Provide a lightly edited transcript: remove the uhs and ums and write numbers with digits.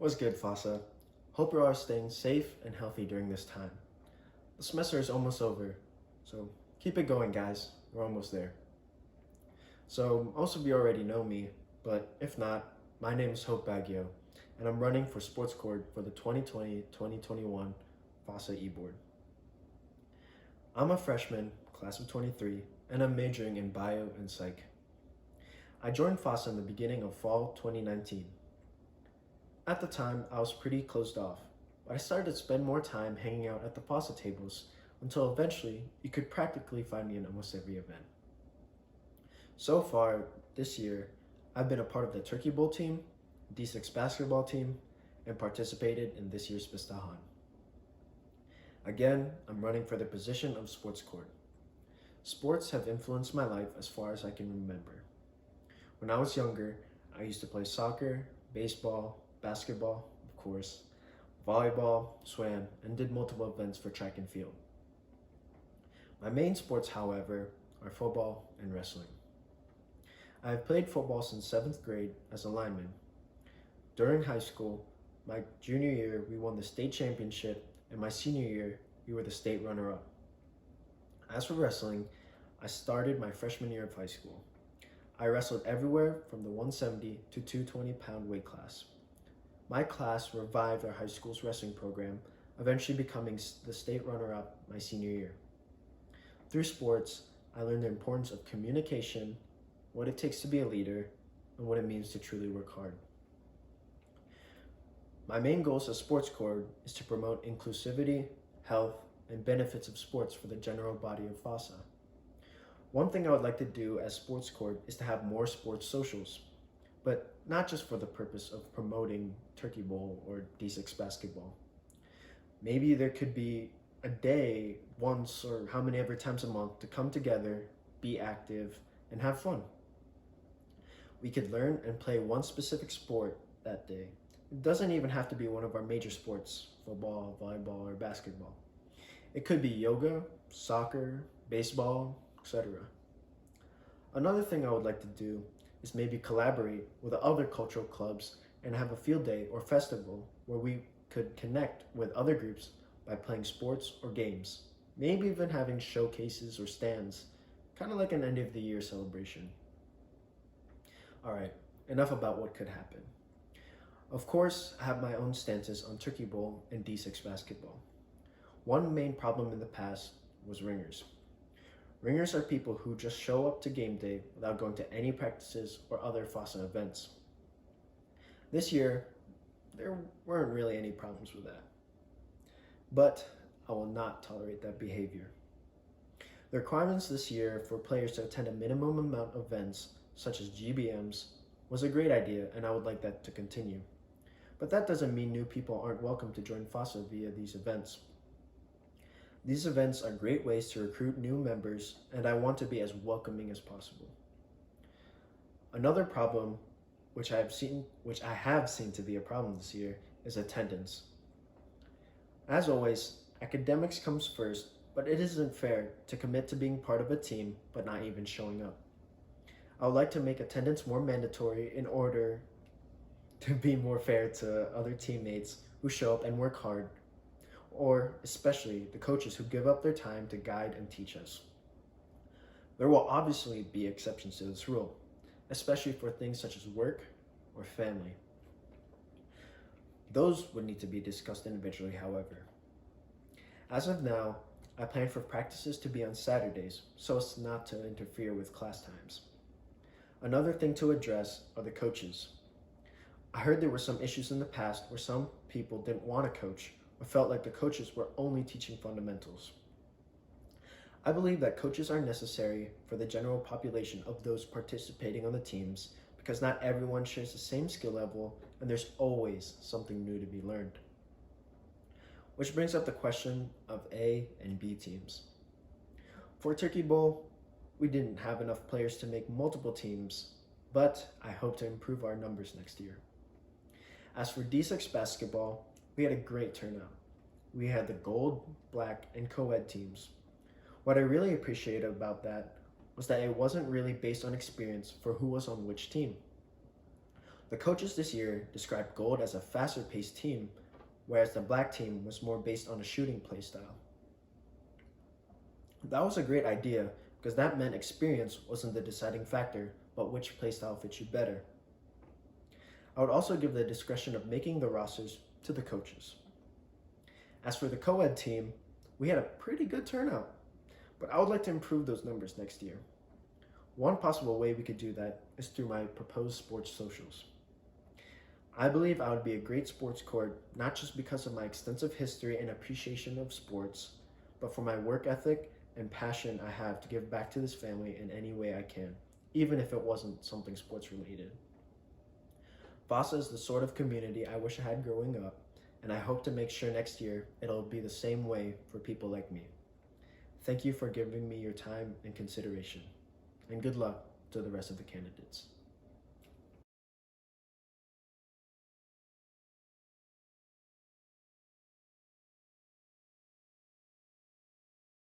What's good, FASA? Hope you are staying safe and healthy during this time. The semester is almost over, so keep it going, guys. We're almost there. So, most of you already know me, but if not, my name is Baguio, and I'm running for Sports Coord for the 2020-2021 FASA e-board. I'm a freshman, class of 23, and I'm majoring in bio and psych. I joined FASA in the beginning of fall 2019. At the time, I was pretty closed off, but I started to spend more time hanging out at the FASA tables until eventually you could practically find me in almost every event. So far, this year, I've been a part of the Turkey Bowl team, D6 basketball team, and participated in this year's Pistahan. Again, I'm running for the position of Sports Coord. Sports have influenced my life as far as I can remember. When I was younger, I used to play soccer, baseball, basketball, of course, volleyball, swam, and did multiple events for track and field. My main sports, however, are football and wrestling. I have played football since 7th grade as a lineman. During high school, my junior year, we won the state championship, and my senior year, we were the state runner-up. As for wrestling, I started my freshman year of high school. I wrestled everywhere from the 170 to 220 pound weight class. My class revived our high school's wrestling program, eventually becoming the state runner-up my senior year. Through sports, I learned the importance of communication, what it takes to be a leader, and what it means to truly work hard. My main goals as Sports Coord is to promote inclusivity, health, and benefits of sports for the general body of FASA. One thing I would like to do as Sports Coord is to have more sports socials, but not just for the purpose of promoting Turkey Bowl or D6 basketball. Maybe there could be a day once or how many ever times a month to come together, be active, and have fun. We could learn and play one specific sport that day. It doesn't even have to be one of our major sports, football, volleyball, or basketball. It could be yoga, soccer, baseball, etc. Another thing I would like to do is maybe collaborate with other cultural clubs and have a field day or festival where we could connect with other groups by playing sports or games. Maybe even having showcases or stands, kind of like an end of the year celebration. All right, enough about what could happen. Of course, I have my own stances on Turkey Bowl and D6 basketball. One main problem in the past was ringers. Ringers are people who just show up to game day without going to any practices or other FASA events. This year, there weren't really any problems with that. But I will not tolerate that behavior. The requirements this year for players to attend a minimum amount of events, such as GBMs, was a great idea, and I would like that to continue. But that doesn't mean new people aren't welcome to join FASA via these events. These events are great ways to recruit new members, and I want to be as welcoming as possible. Another problem, which I have seen to be a problem this year, is attendance. As always, academics comes first, but it isn't fair to commit to being part of a team but not even showing up. I would like to make attendance more mandatory in order to be more fair to other teammates who show up and work hard, or especially the coaches who give up their time to guide and teach us. There will obviously be exceptions to this rule, especially for things such as work or family. Those would need to be discussed individually, however. As of now, I plan for practices to be on Saturdays so as not to interfere with class times. Another thing to address are the coaches. I heard there were some issues in the past where some people didn't want to coach or felt like the coaches were only teaching fundamentals. I believe that coaches are necessary for the general population of those participating on the teams because not everyone shares the same skill level and there's always something new to be learned. Which brings up the question of A and B teams. For Turkey Bowl, we didn't have enough players to make multiple teams, but I hope to improve our numbers next year. As for D6 basketball, we had a great turnout. We had the gold, black, and co-ed teams. What I really appreciated about that was that it wasn't really based on experience for who was on which team. The coaches this year described gold as a faster paced team, whereas the black team was more based on a shooting play style. That was a great idea because that meant experience wasn't the deciding factor, but which playstyle fits you better. I would also give the discretion of making the rosters to the coaches. As for the co-ed team, we had a pretty good turnout, but I would like to improve those numbers next year. One possible way we could do that is through my proposed sports socials. I believe I would be a great sports coord, not just because of my extensive history and appreciation of sports, but for my work ethic and passion I have to give back to this family in any way I can, even if it wasn't something sports related. FASA is the sort of community I wish I had growing up, and I hope to make sure next year it'll be the same way for people like me. Thank you for giving me your time and consideration, and good luck to the rest of the candidates.